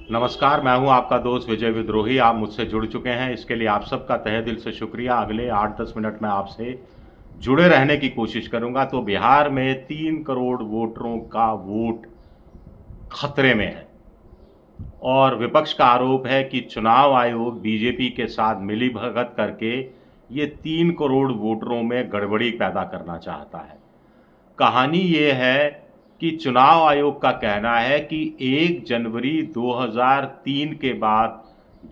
नमस्कार, मैं हूं आपका दोस्त विजय विद्रोही। आप मुझसे जुड़ चुके हैं, इसके लिए आप सबका तहे दिल से शुक्रिया। अगले 8-10 मिनट में आपसे जुड़े रहने की कोशिश करूंगा। तो बिहार में 3 करोड़ वोटरों का वोट खतरे में है और विपक्ष का आरोप है कि चुनाव आयोग बीजेपी के साथ मिलीभगत करके ये 3 करोड़ वोटरों में गड़बड़ी पैदा करना चाहता है। कहानी ये है कि चुनाव आयोग का कहना है कि 1 जनवरी 2003 के बाद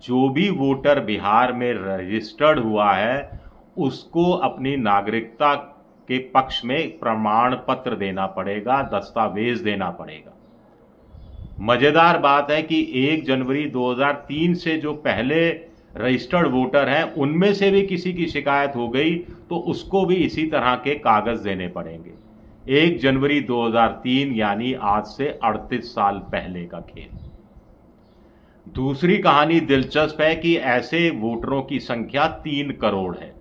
जो भी वोटर बिहार में रजिस्टर्ड हुआ है उसको अपनी नागरिकता के पक्ष में प्रमाण पत्र देना पड़ेगा, दस्तावेज देना पड़ेगा। मज़ेदार बात है कि 1 जनवरी 2003 से जो पहले रजिस्टर्ड वोटर हैं उनमें से भी किसी की शिकायत हो गई तो उसको भी इसी तरह के कागज़ देने पड़ेंगे। 1 जनवरी 2003 यानी आज से 38 साल पहले का खेल। दूसरी कहानी दिलचस्प है कि ऐसे वोटरों की संख्या 3 करोड़ है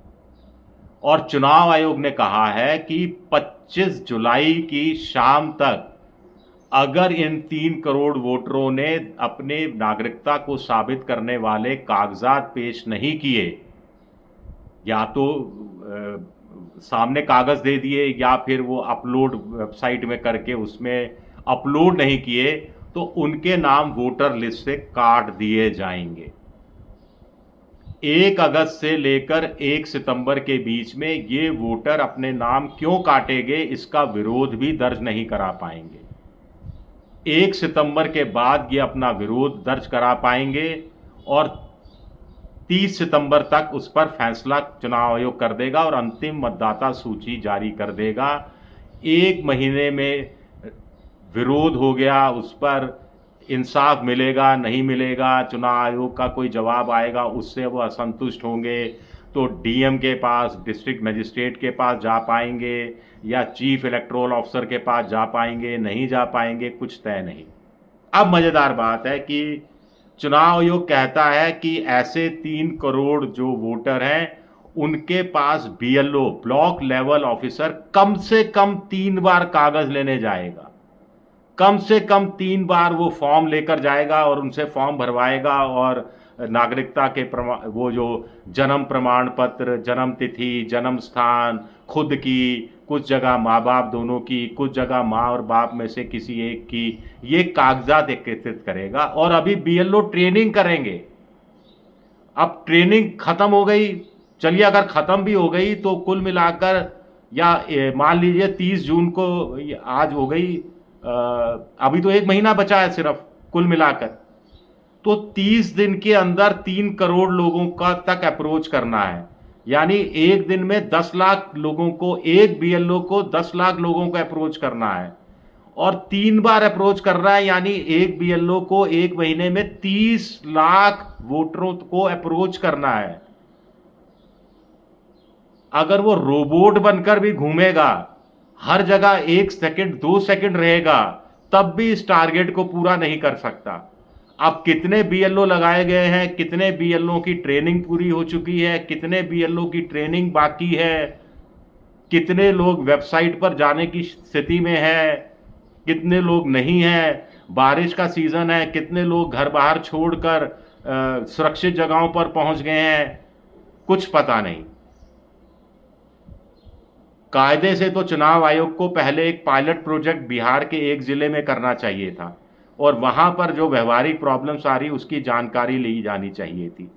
और चुनाव आयोग ने कहा है कि 25 जुलाई की शाम तक अगर इन 3 करोड़ वोटरों ने अपने नागरिकता को साबित करने वाले कागजात पेश नहीं किए, या तो सामने कागज़ दे दिए या फिर वो अपलोड वेबसाइट में करके उसमें अपलोड नहीं किए, तो उनके नाम वोटर लिस्ट से काट दिए जाएंगे। 1 अगस्त से लेकर 1 सितंबर के बीच में ये वोटर अपने नाम क्यों काटेंगे इसका विरोध भी दर्ज नहीं करा पाएंगे। 1 सितंबर के बाद ये अपना विरोध दर्ज करा पाएंगे और 30 सितंबर तक उस पर फैसला चुनाव आयोग कर देगा और अंतिम मतदाता सूची जारी कर देगा। 1 महीने में विरोध हो गया, उस पर इंसाफ मिलेगा नहीं मिलेगा, चुनाव आयोग का कोई जवाब आएगा, उससे वो असंतुष्ट होंगे तो डीएम के पास, डिस्ट्रिक्ट मजिस्ट्रेट के पास जा पाएंगे या चीफ इलेक्टोरल ऑफिसर के पास जा पाएंगे, नहीं जा पाएंगे, कुछ तय नहीं। अब मज़ेदार बात है कि चुनाव आयोग कहता है कि ऐसे 3 करोड़ जो वोटर हैं उनके पास बीएलओ, ब्लॉक लेवल ऑफिसर, कम से कम 3 बार कागज़ लेने जाएगा। कम से कम 3 बार वो फॉर्म लेकर जाएगा और उनसे फॉर्म भरवाएगा और नागरिकता के वो जो जन्म प्रमाण पत्र, जन्म तिथि, जन्म स्थान, खुद की, कुछ जगह माँ बाप दोनों की, कुछ जगह माँ और बाप में से किसी एक की, ये कागजात एकत्रित करेगा और अभी बीएलओ ट्रेनिंग करेंगे। अब ट्रेनिंग ख़त्म हो गई, चलिए अगर ख़त्म भी हो गई तो कुल मिलाकर, या मान लीजिए 30 जून को आज हो गई, अभी तो 1 महीना बचा है सिर्फ कुल मिलाकर, तो 30 दिन के अंदर 3 करोड़ लोगों का तक अप्रोच करना है। यानी एक दिन में 10 लाख लोगों को, एक बीएलओ को 10 लाख लोगों को अप्रोच करना है और 3 बार अप्रोच कर रहा है, यानी एक बीएलओ को 1 महीने में 30 लाख वोटरों को अप्रोच करना है। अगर वो रोबोट बनकर भी घूमेगा, हर जगह 1 सेकंड 2 सेकंड रहेगा, तब भी इस टारगेट को पूरा नहीं कर सकता। अब कितने बीएलओ लगाए गए हैं, कितने बीएलओ की ट्रेनिंग पूरी हो चुकी है, कितने बीएलओ की ट्रेनिंग बाकी है, कितने लोग वेबसाइट पर जाने की स्थिति में है, कितने लोग नहीं हैं, बारिश का सीज़न है, कितने लोग घर बाहर छोड़कर सुरक्षित जगहों पर पहुंच गए हैं, कुछ पता नहीं। कायदे से तो चुनाव आयोग को पहले एक पायलट प्रोजेक्ट बिहार के एक ज़िले में करना चाहिए था और वहाँ पर जो व्यवहारिक प्रॉब्लम्स आ रही उसकी जानकारी ली जानी चाहिए थी।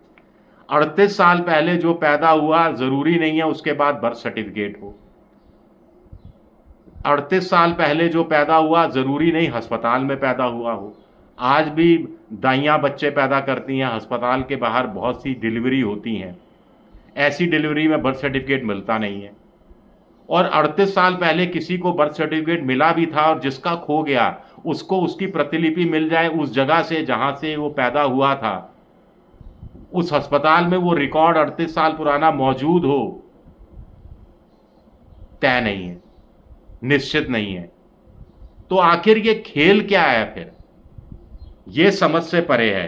38 साल पहले जो पैदा हुआ ज़रूरी नहीं है उसके बाद बर्थ सर्टिफिकेट हो। 38 साल पहले जो पैदा हुआ ज़रूरी नहीं अस्पताल में पैदा हुआ हो। आज भी दाइयाँ बच्चे पैदा करती हैं, अस्पताल के बाहर बहुत सी डिलीवरी होती हैं, ऐसी डिलीवरी में बर्थ सर्टिफिकेट मिलता नहीं है। और 38 साल पहले किसी को बर्थ सर्टिफिकेट मिला भी था और जिसका खो गया उसको उसकी प्रतिलिपि मिल जाए उस जगह से जहां से वो पैदा हुआ था, उस अस्पताल में वो रिकॉर्ड 38 साल पुराना मौजूद हो, तय नहीं है, निश्चित नहीं है। तो आखिर ये खेल क्या है फिर? ये समझ से परे है।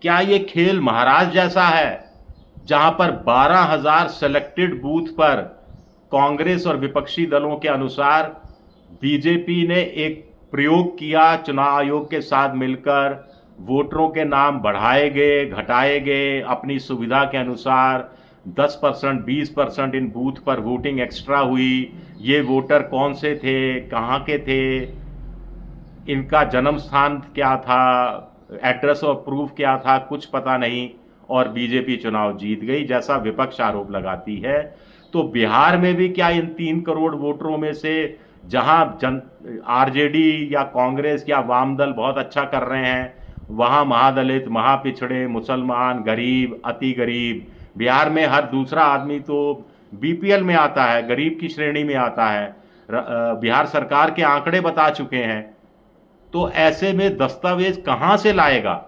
क्या ये खेल महाराज जैसा है जहां पर 12,000 सेलेक्टेड बूथ पर कांग्रेस और विपक्षी दलों के अनुसार बीजेपी ने एक प्रयोग किया चुनाव आयोग के साथ मिलकर, वोटरों के नाम बढ़ाए गए, घटाए गए, अपनी सुविधा के अनुसार 10%, 20% इन बूथ पर वोटिंग एक्स्ट्रा हुई। ये वोटर कौन से थे, कहाँ के थे, इनका जन्म स्थान क्या था, एड्रेस ऑफ प्रूफ क्या था, कुछ पता नहीं, और बीजेपी चुनाव जीत गई, जैसा विपक्ष आरोप लगाती है। तो बिहार में भी क्या इन 3 करोड़ वोटरों में से जहां आरजेडी या कांग्रेस या वाम दल बहुत अच्छा कर रहे हैं, वहां महादलित, महापिछड़े, मुसलमान, गरीब, अति गरीब, बिहार में हर दूसरा आदमी तो बीपीएल में आता है, गरीब की श्रेणी में आता है, बिहार सरकार के आंकड़े बता चुके हैं। तो ऐसे में दस्तावेज कहां से लाएगा?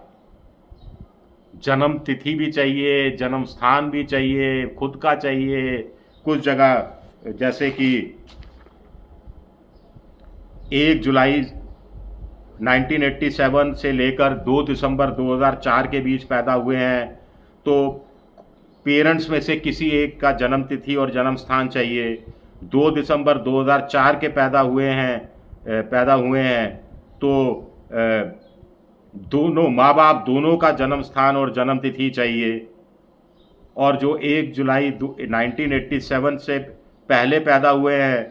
जन्म तिथि भी चाहिए, जन्म स्थान भी चाहिए, खुद का चाहिए, कुछ जगह जैसे कि 1 जुलाई 1987 से लेकर 2 दिसंबर 2004 के बीच पैदा हुए हैं, तो पेरेंट्स में से किसी एक का जन्म तिथि और जन्म स्थान चाहिए। 2 दिसंबर 2004 के पैदा हुए हैं तो दोनों माँ बाप दोनों का जन्म स्थान और जन्म तिथि चाहिए। और जो 1 जुलाई 1987 से पहले पैदा हुए हैं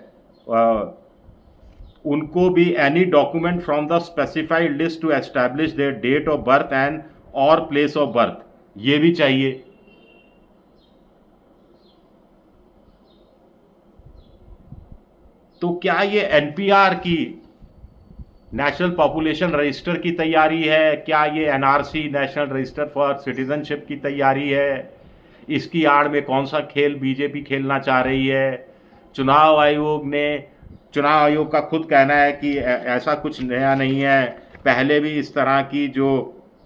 उनको भी any document from the specified list to establish their date of birth and और प्लेस ऑफ बर्थ, ये भी चाहिए। तो क्या ये एनपीआर की, नेशनल पॉपुलेशन रजिस्टर की तैयारी है? क्या ये NRC, national register for citizenship की तैयारी है? इसकी आड़ में कौन सा खेल बीजेपी खेलना चाह रही है? चुनाव आयोग का खुद कहना है कि ऐसा कुछ नया नहीं है, पहले भी इस तरह की जो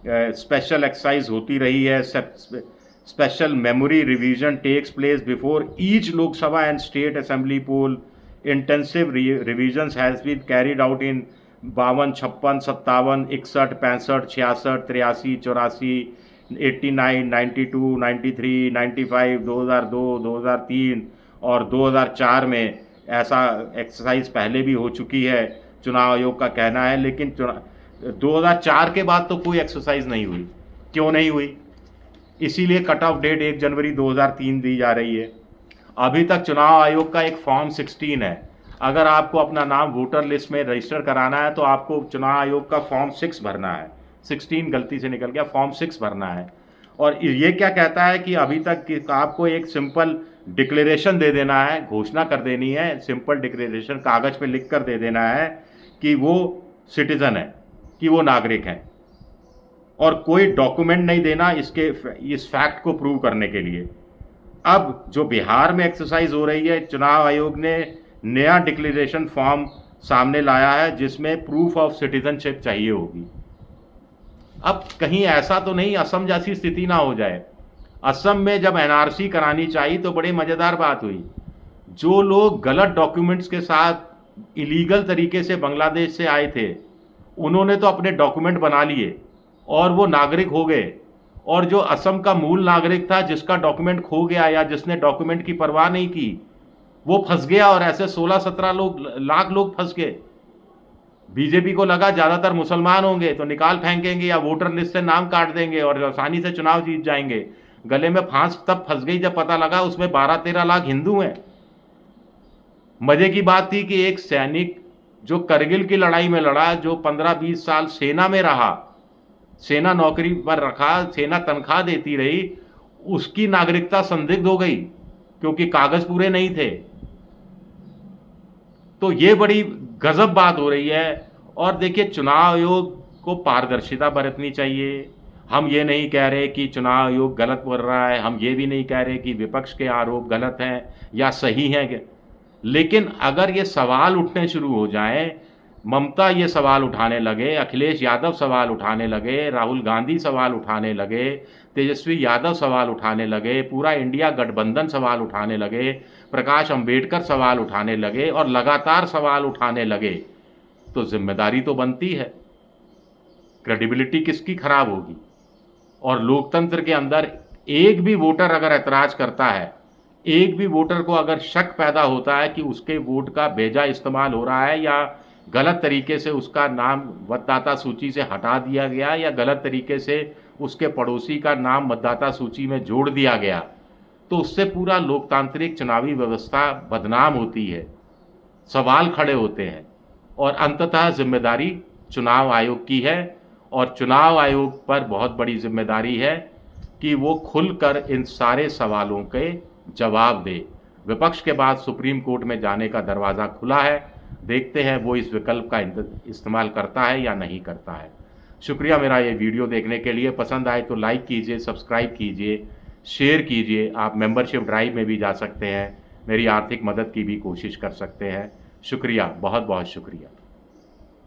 स्पेशल एक्सरसाइज होती रही है। Special memory revision takes place before each Lok Sabha and state assembly poll. Intensive revisions has been carried out in 52, 56, 57, 61, 65, 66, 83, 84, 89, 92, 93, 95, 2002, 2003 और 2004 में ऐसा एक्सरसाइज पहले भी हो चुकी है, चुनाव आयोग का कहना है। लेकिन 2004 के बाद तो कोई एक्सरसाइज नहीं हुई। क्यों नहीं हुई? इसीलिए कट ऑफ डेट 1 जनवरी 2003 दी जा रही है। अभी तक चुनाव आयोग का एक फॉर्म 16 है। अगर आपको अपना नाम वोटर लिस्ट में रजिस्टर कराना है तो आपको चुनाव आयोग का फॉर्म 6 भरना है। 16 गलती से निकल गया, फॉर्म 6 भरना है। और ये क्या कहता है कि अभी तक कि आपको एक सिंपल डिक्लेरेशन दे देना है, घोषणा कर देनी है, सिंपल डिक्लेरेशन कागज़ पे लिख कर दे देना है कि वो सिटीज़न है, कि वो नागरिक हैं, और कोई डॉक्यूमेंट नहीं देना इस फैक्ट को प्रूव करने के लिए। अब जो बिहार में एक्सरसाइज हो रही है, चुनाव आयोग ने नया डिक्लेरेशन फॉर्म सामने लाया है जिसमें प्रूफ ऑफ सिटीजनशिप चाहिए होगी। अब कहीं ऐसा तो नहीं असम जैसी स्थिति ना हो जाए। असम में जब एनआरसी करानी चाहिए तो बड़ी मज़ेदार बात हुई। जो लोग गलत डॉक्यूमेंट्स के साथ इलीगल तरीके से बांग्लादेश से आए थे, उन्होंने तो अपने डॉक्यूमेंट बना लिए और वो नागरिक हो गए। और जो असम का मूल नागरिक था, जिसका डॉक्यूमेंट खो गया या जिसने डॉक्यूमेंट की परवाह नहीं की, वो फंस गया। और ऐसे 16-17 लाख लोग फंस गए। बीजेपी को लगा ज़्यादातर मुसलमान होंगे तो निकाल फेंकेंगे या वोटर लिस्ट से नाम काट देंगे और आसानी से चुनाव जीत जाएंगे। गले में फांस तब फंस गई जब पता लगा उसमें 12-13 लाख हिंदू हैं। मजे की बात थी कि एक सैनिक जो करगिल की लड़ाई में लड़ा, जो 15-20 साल सेना में रहा, सेना नौकरी पर रखा, सेना तनख्वाह देती रही, उसकी नागरिकता संदिग्ध हो गई क्योंकि कागज पूरे नहीं थे। तो ये बड़ी गजब बात हो रही है। और देखिए, चुनाव आयोग को पारदर्शिता बरतनी चाहिए। हम ये नहीं कह रहे कि चुनाव आयोग गलत बोल रहा है, हम ये भी नहीं कह रहे कि विपक्ष के आरोप गलत हैं या सही हैं, लेकिन अगर ये सवाल उठने शुरू हो जाएं, ममता ये सवाल उठाने लगे, अखिलेश यादव सवाल उठाने लगे, राहुल गांधी सवाल उठाने लगे, तेजस्वी यादव सवाल उठाने लगे, पूरा इंडिया गठबंधन सवाल उठाने लगे, प्रकाश अंबेडकर सवाल उठाने लगे और लगातार सवाल उठाने लगे, तो जिम्मेदारी तो बनती है। क्रेडिबिलिटी किसकी खराब होगी? और लोकतंत्र के अंदर एक भी वोटर अगर ऐतराज़ करता है, एक भी वोटर को अगर शक पैदा होता है कि उसके वोट का बेजा इस्तेमाल हो रहा है या गलत तरीके से उसका नाम मतदाता सूची से हटा दिया गया या गलत तरीके से उसके पड़ोसी का नाम मतदाता सूची में जोड़ दिया गया, तो उससे पूरा लोकतांत्रिक चुनावी व्यवस्था बदनाम होती है, सवाल खड़े होते हैं और अंततः जिम्मेदारी चुनाव आयोग की है। और चुनाव आयोग पर बहुत बड़ी जिम्मेदारी है कि वो खुलकर इन सारे सवालों के जवाब दे। विपक्ष के बाद सुप्रीम कोर्ट में जाने का दरवाज़ा खुला है, देखते हैं वो इस विकल्प का इस्तेमाल करता है या नहीं करता है। शुक्रिया मेरा ये वीडियो देखने के लिए। पसंद आए तो लाइक कीजिए, सब्सक्राइब कीजिए, शेयर कीजिए। आप मेंबरशिप ड्राइव में भी जा सकते हैं, मेरी आर्थिक मदद की भी कोशिश कर सकते हैं। शुक्रिया, बहुत बहुत शुक्रिया।